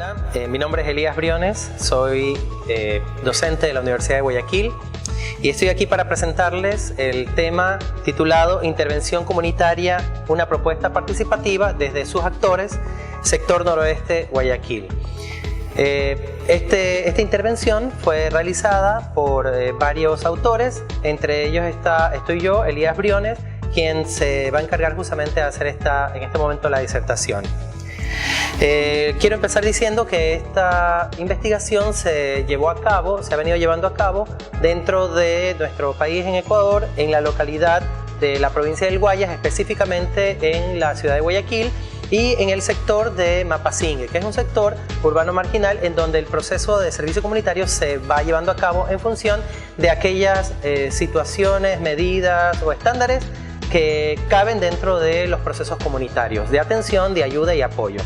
Hola, mi nombre es Elías Briones, soy docente de la Universidad de Guayaquil y estoy aquí para presentarles el tema titulado Intervención Comunitaria, una propuesta participativa desde sus actores, sector noroeste Guayaquil. Esta intervención fue realizada por varios autores, entre ellos estoy yo, Elías Briones, quien se va a encargar justamente de hacer en este momento la disertación. Quiero empezar diciendo que esta investigación se ha venido llevando a cabo dentro de nuestro país en Ecuador, en la localidad de la provincia del Guayas, específicamente en la ciudad de Guayaquil y en el sector de Mapasingue, que es un sector urbano marginal en donde el proceso de servicio comunitario se va llevando a cabo en función de aquellas situaciones, medidas o estándares que caben dentro de los procesos comunitarios de atención, de ayuda y apoyo.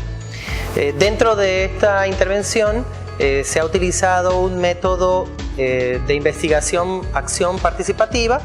Dentro de esta intervención se ha utilizado un método de investigación, acción participativa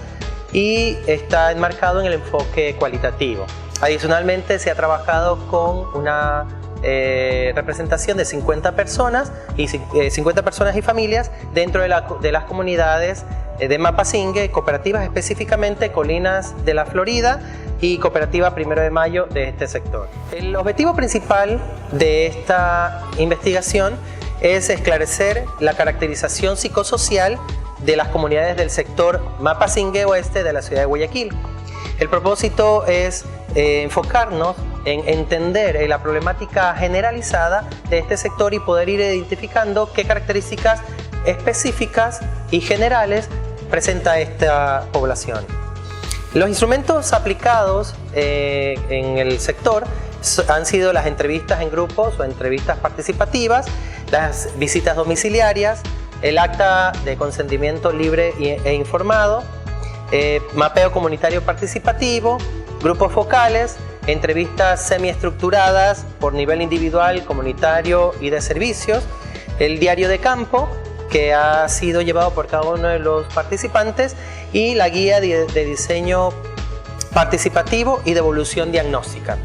y está enmarcado en el enfoque cualitativo. Adicionalmente se ha trabajado con una representación de 50 personas y familias dentro de las comunidades de Mapasingue, cooperativas específicamente Colinas de la Florida y Cooperativa Primero de Mayo de este sector. El objetivo principal de esta investigación es esclarecer la caracterización psicosocial de las comunidades del sector Mapasingue Oeste de la ciudad de Guayaquil. El propósito es enfocarnos en entender la problemática generalizada de este sector y poder ir identificando qué características específicas y generales presenta esta población. Los instrumentos aplicados en el sector han sido las entrevistas en grupos o entrevistas participativas, las visitas domiciliarias, el acta de consentimiento libre e informado, mapeo comunitario participativo, grupos focales, entrevistas semiestructuradas por nivel individual, comunitario y de servicios, el diario de campo que ha sido llevado por cada uno de los participantes y la guía de diseño participativo y de evolución diagnóstica.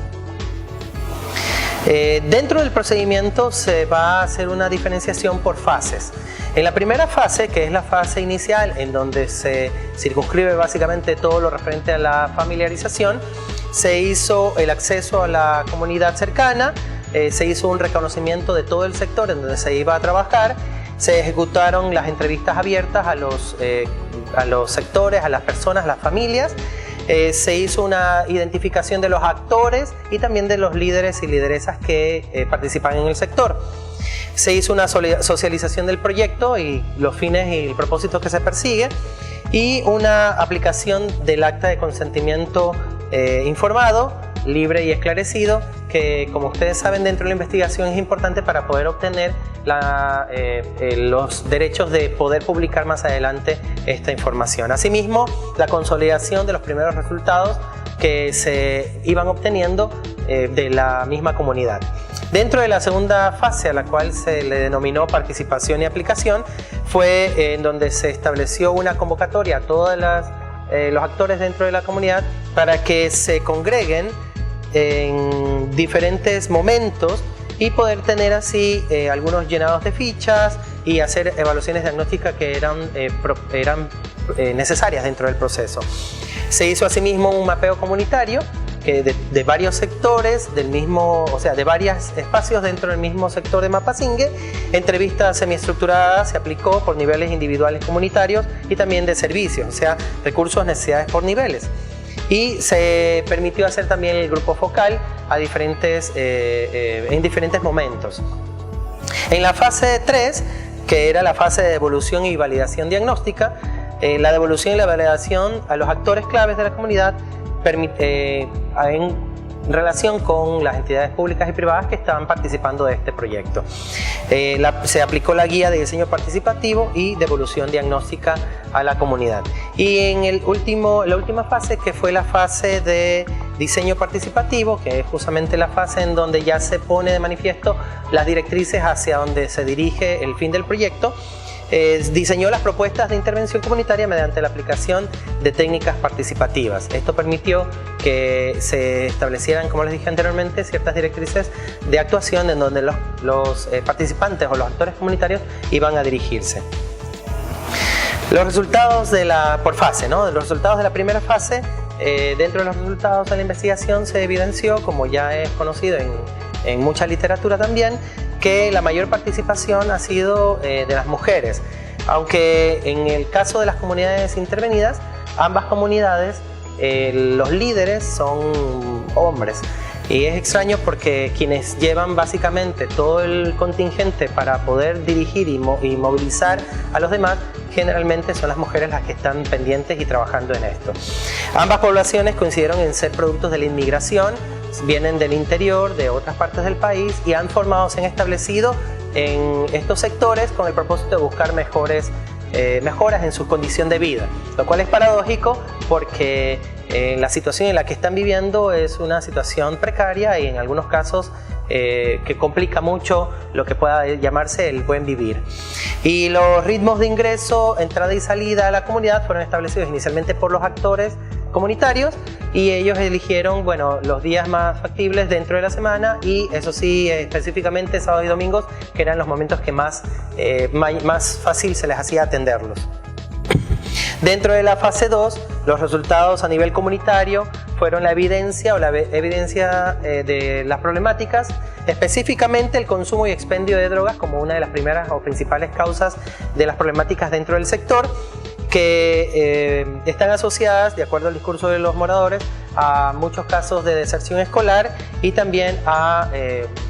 Dentro del procedimiento se va a hacer una diferenciación por fases. En la primera fase, que es la fase inicial, en donde se circunscribe básicamente todo lo referente a la familiarización, se hizo el acceso a la comunidad cercana, se hizo un reconocimiento de todo el sector en donde se iba a trabajar, se ejecutaron las entrevistas abiertas a los sectores, a las personas, a las familias, se hizo una identificación de los actores y también de los líderes y lideresas que participan en el sector. Se hizo una socialización del proyecto y los fines y el propósito que se persigue y una aplicación del acta de consentimiento informado, libre y esclarecido, que como ustedes saben dentro de la investigación es importante para poder obtener los derechos de poder publicar más adelante esta información. Asimismo, la consolidación de los primeros resultados que se iban obteniendo de la misma comunidad. Dentro de la segunda fase, a la cual se le denominó participación y aplicación, fue en donde se estableció una convocatoria a todos los actores dentro de la comunidad para que se congreguen en diferentes momentos y poder tener así algunos llenados de fichas y hacer evaluaciones diagnósticas que eran necesarias dentro del proceso. Se hizo asimismo un mapeo comunitario que de varios sectores de varios espacios dentro del mismo sector de Mapasingue. Entrevistas semiestructuradas se aplicó por niveles individuales comunitarios y también de servicios, o sea, recursos, necesidades por niveles. Y se permitió hacer también el grupo focal en diferentes momentos. En la fase 3, que era la fase de devolución y validación diagnóstica, la devolución y la validación a los actores claves de la comunidad en relación con las entidades públicas y privadas que estaban participando de este proyecto. Se aplicó la guía de diseño participativo y devolución diagnóstica a la comunidad. Y en la última fase, que fue la fase de diseño participativo, que es justamente la fase en donde ya se pone de manifiesto las directrices hacia donde se dirige el fin del proyecto, diseñó las propuestas de intervención comunitaria mediante la aplicación de técnicas participativas. Esto permitió que se establecieran, como les dije anteriormente, ciertas directrices de actuación en donde los participantes o los actores comunitarios iban a dirigirse. Los resultados por fase, ¿no? Los resultados de la primera fase, dentro de los resultados de la investigación se evidenció, como ya es conocido en mucha literatura también, que la mayor participación ha sido de las mujeres, aunque en el caso de las comunidades intervenidas, ambas comunidades, los líderes son hombres. Y es extraño porque quienes llevan básicamente todo el contingente para poder dirigir y movilizar a los demás, generalmente son las mujeres las que están pendientes y trabajando en esto. Ambas poblaciones coincidieron en ser productos de la inmigración, vienen del interior, de otras partes del país y se han establecido en estos sectores con el propósito de buscar mejoras en su condición de vida, lo cual es paradójico porque la situación en la que están viviendo es una situación precaria y en algunos casos que complica mucho lo que pueda llamarse el buen vivir. Y los ritmos de ingreso, entrada y salida a la comunidad fueron establecidos inicialmente por los actores comunitarios y ellos eligieron, bueno, los días más factibles dentro de la semana y eso sí, específicamente sábados y domingos, que eran los momentos que más fácil se les hacía atenderlos. Dentro de la fase 2, los resultados a nivel comunitario fueron la evidencia de las problemáticas, específicamente el consumo y expendio de drogas como una de las primeras o principales causas de las problemáticas dentro del sector, que están asociadas, de acuerdo al discurso de los moradores, a muchos casos de deserción escolar y también a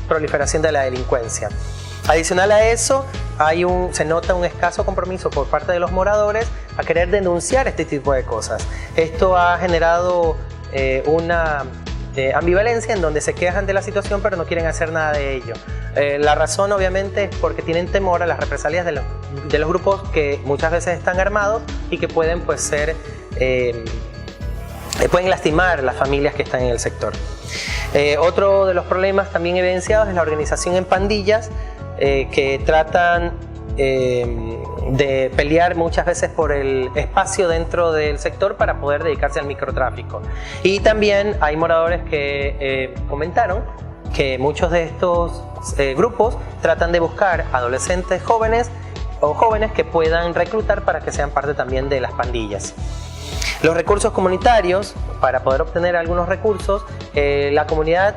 proliferación de la delincuencia. Adicional a eso, se nota un escaso compromiso por parte de los moradores a querer denunciar este tipo de cosas. Esto ha generado una ambivalencia en donde se quejan de la situación pero no quieren hacer nada de ello. La razón obviamente es porque tienen temor a las represalias de los grupos que muchas veces están armados y que pueden pueden lastimar las familias que están en el sector. Otro de los problemas también evidenciados es la organización en pandillas que tratan de pelear muchas veces por el espacio dentro del sector para poder dedicarse al microtráfico. Y también hay moradores que comentaron que muchos de estos grupos tratan de buscar adolescentes jóvenes o jóvenes que puedan reclutar para que sean parte también de las pandillas. Los recursos comunitarios, para poder obtener algunos recursos, la comunidad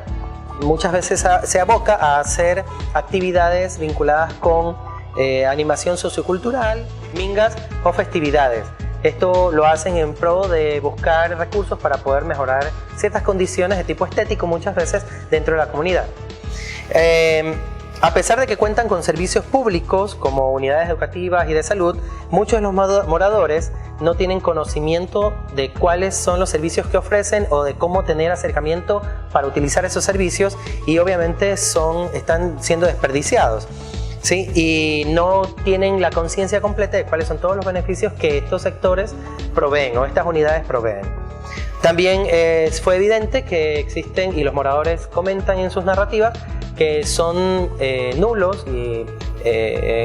muchas veces se aboca a hacer actividades vinculadas con animación sociocultural, mingas o festividades. Esto lo hacen en pro de buscar recursos para poder mejorar ciertas condiciones de tipo estético muchas veces dentro de la comunidad. A pesar de que cuentan con servicios públicos como unidades educativas y de salud, muchos de los moradores no tienen conocimiento de cuáles son los servicios que ofrecen o de cómo tener acercamiento para utilizar esos servicios y obviamente están siendo desperdiciados, ¿sí? Y no tienen la conciencia completa de cuáles son todos los beneficios que estos sectores proveen o estas unidades proveen. También fue evidente que existen, y los moradores comentan en sus narrativas, que son nulos y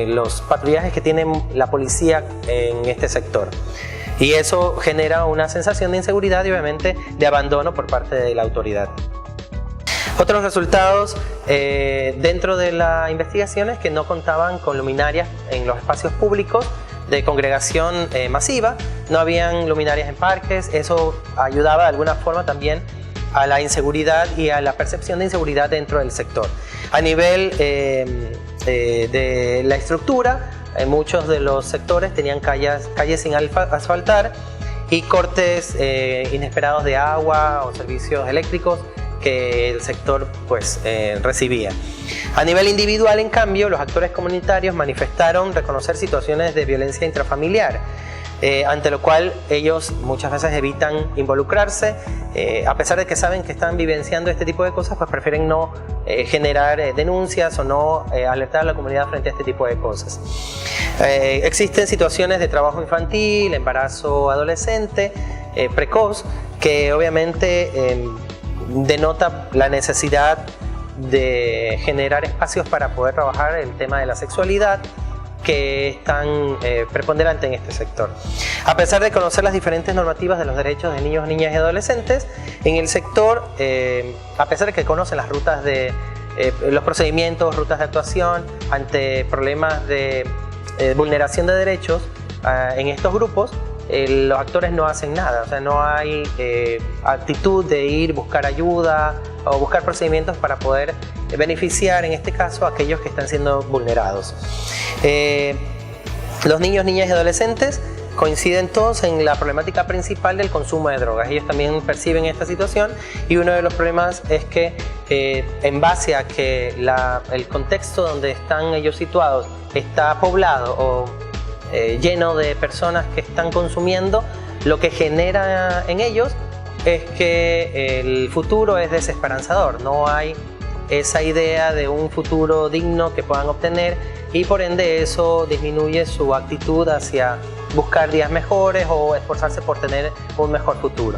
los patrullajes que tiene la policía en este sector. Y eso genera una sensación de inseguridad y obviamente de abandono por parte de la autoridad. Otros resultados dentro de la investigación es que no contaban con luminarias en los espacios públicos de congregación masiva, no habían luminarias en parques, eso ayudaba de alguna forma también a la inseguridad y a la percepción de inseguridad dentro del sector. A nivel de la estructura, muchos de los sectores tenían calles sin asfaltar y cortes inesperados de agua o servicios eléctricos que el sector recibía. A nivel individual, en cambio, los actores comunitarios manifestaron reconocer situaciones de violencia intrafamiliar, ante lo cual ellos muchas veces evitan involucrarse, a pesar de que saben que están vivenciando este tipo de cosas, pues prefieren no generar denuncias o no alertar a la comunidad frente a este tipo de cosas. Existen situaciones de trabajo infantil, embarazo adolescente, precoz, que obviamente denota la necesidad de generar espacios para poder trabajar el tema de la sexualidad, que están preponderantes en este sector. A pesar de conocer las diferentes normativas de los derechos de niños, niñas y adolescentes, en el sector, a pesar de que conocen las rutas de los procedimientos, rutas de actuación ante problemas de vulneración de derechos en estos grupos, los actores no hacen nada, o sea, no hay actitud de ir, buscar ayuda o buscar procedimientos para poder beneficiar, en este caso, a aquellos que están siendo vulnerados. Los niños, niñas y adolescentes coinciden todos en la problemática principal del consumo de drogas. Ellos también perciben esta situación y uno de los problemas es que en base a que el contexto donde están ellos situados está poblado o lleno de personas que están consumiendo, lo que genera en ellos es que el futuro es desesperanzador. No hay esa idea de un futuro digno que puedan obtener y por ende eso disminuye su actitud hacia buscar días mejores o esforzarse por tener un mejor futuro.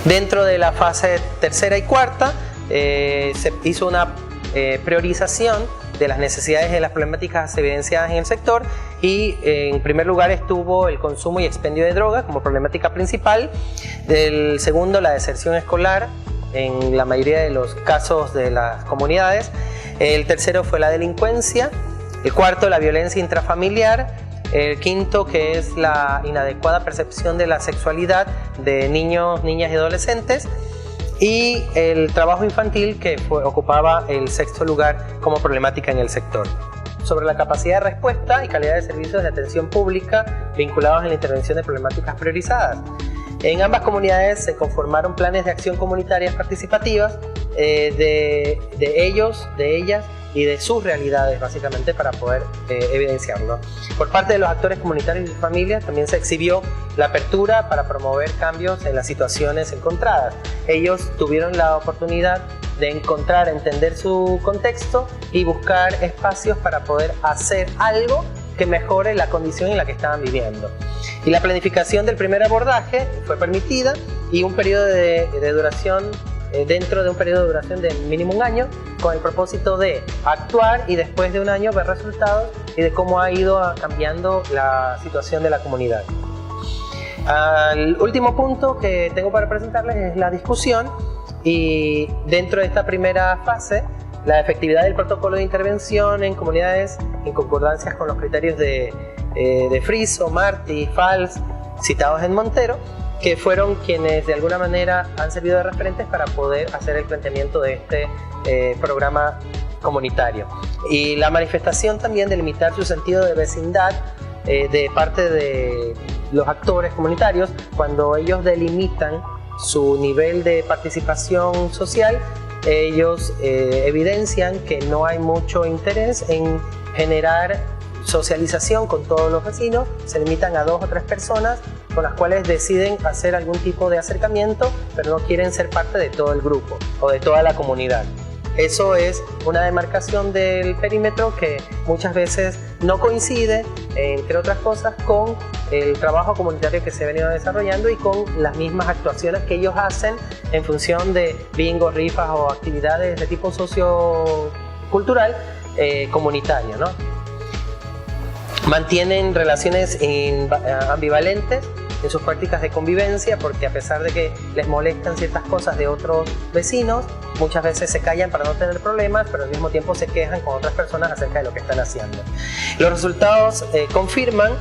Dentro de la fase tercera y cuarta se hizo una priorización de las necesidades y de las problemáticas evidenciadas en el sector y en primer lugar estuvo el consumo y expendio de drogas como problemática principal. El segundo, la deserción escolar en la mayoría de los casos de las comunidades. El tercero fue la delincuencia. El cuarto, la violencia intrafamiliar. El quinto, que es la inadecuada percepción de la sexualidad de niños, niñas y adolescentes. Y el trabajo infantil, que ocupaba el sexto lugar como problemática en el sector. Sobre la capacidad de respuesta y calidad de servicios de atención pública vinculados en la intervención de problemáticas priorizadas. En ambas comunidades se conformaron planes de acción comunitarias participativas de ellos, de ellas y de sus realidades, básicamente, para poder evidenciarlo. Por parte de los actores comunitarios y familias también se exhibió la apertura para promover cambios en las situaciones encontradas. Ellos tuvieron la oportunidad de encontrar, entender su contexto y buscar espacios para poder hacer algo que mejore la condición en la que estaban viviendo. Y la planificación del primer abordaje fue permitida y un periodo de duración, dentro de un periodo de duración de mínimo un año, con el propósito de actuar y después de un año ver resultados y de cómo ha ido cambiando la situación de la comunidad. El último punto que tengo para presentarles es la discusión, y dentro de esta primera fase, la efectividad del protocolo de intervención en comunidades en concordancia con los criterios de Friso, Martí, Fals, citados en Montero, que fueron quienes de alguna manera han servido de referentes para poder hacer el planteamiento de este programa comunitario. Y la manifestación también de limitar su sentido de vecindad de parte de los actores comunitarios cuando ellos delimitan su nivel de participación social. Ellos evidencian que no hay mucho interés en generar socialización con todos los vecinos, se limitan a 2 o 3 personas con las cuales deciden hacer algún tipo de acercamiento, pero no quieren ser parte de todo el grupo o de toda la comunidad. Eso es una demarcación del perímetro que muchas veces no coincide, entre otras cosas, con el trabajo comunitario que se ha venido desarrollando y con las mismas actuaciones que ellos hacen en función de bingos, rifas o actividades de tipo sociocultural comunitario, ¿no? Mantienen relaciones ambivalentes en sus prácticas de convivencia, porque a pesar de que les molestan ciertas cosas de otros vecinos, muchas veces se callan para no tener problemas, pero al mismo tiempo se quejan con otras personas acerca de lo que están haciendo. Los resultados confirman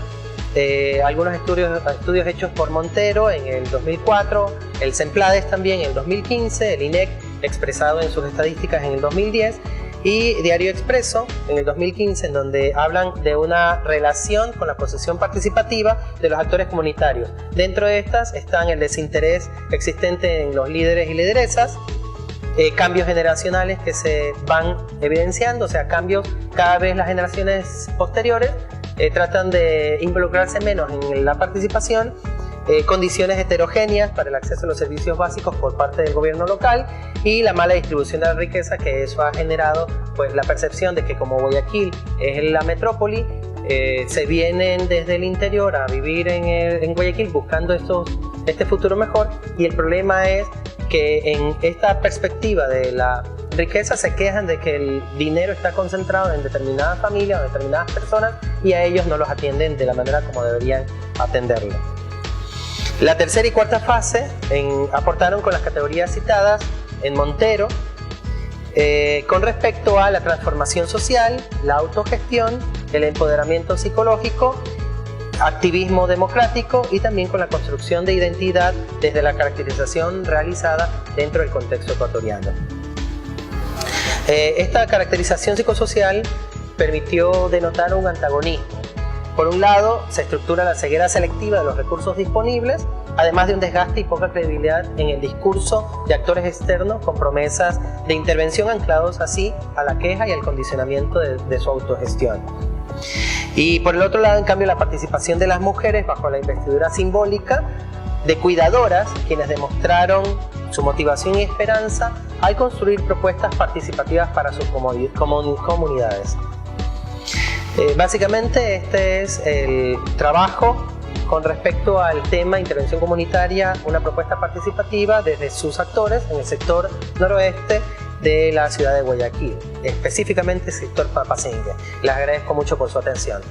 algunos estudios hechos por Montero en el 2004, el CEMPLADES también en el 2015, el INEC expresado en sus estadísticas en el 2010, y Diario Expreso en el 2015, en donde hablan de una relación con la posesión participativa de los actores comunitarios. Dentro de estas están el desinterés existente en los líderes y lideresas, cambios generacionales que se van evidenciando, o sea, cambios cada vez las generaciones posteriores tratan de involucrarse menos en la participación, condiciones heterogéneas para el acceso a los servicios básicos por parte del gobierno local y la mala distribución de la riqueza, que eso ha generado pues la percepción de que como Guayaquil es la metrópoli, se vienen desde el interior a vivir en Guayaquil buscando este futuro mejor, y el problema es que en esta perspectiva de riqueza se quejan de que el dinero está concentrado en determinadas familias o determinadas personas y a ellos no los atienden de la manera como deberían atenderlo. La tercera y cuarta fase aportaron con las categorías citadas en Montero con respecto a la transformación social, la autogestión, el empoderamiento psicológico, activismo democrático y también con la construcción de identidad desde la caracterización realizada dentro del contexto ecuatoriano. Esta caracterización psicosocial permitió denotar un antagonismo. Por un lado, se estructura la ceguera selectiva de los recursos disponibles, además de un desgaste y poca credibilidad en el discurso de actores externos con promesas de intervención anclados así a la queja y al condicionamiento de su autogestión. Y por el otro lado, en cambio, la participación de las mujeres bajo la investidura simbólica de cuidadoras, quienes demostraron su motivación y esperanza al construir propuestas participativas para sus comunidades. Básicamente este es el trabajo con respecto al tema intervención comunitaria, una propuesta participativa desde sus actores en el sector noroeste de la ciudad de Guayaquil, específicamente el sector Papacingue. Les agradezco mucho por su atención.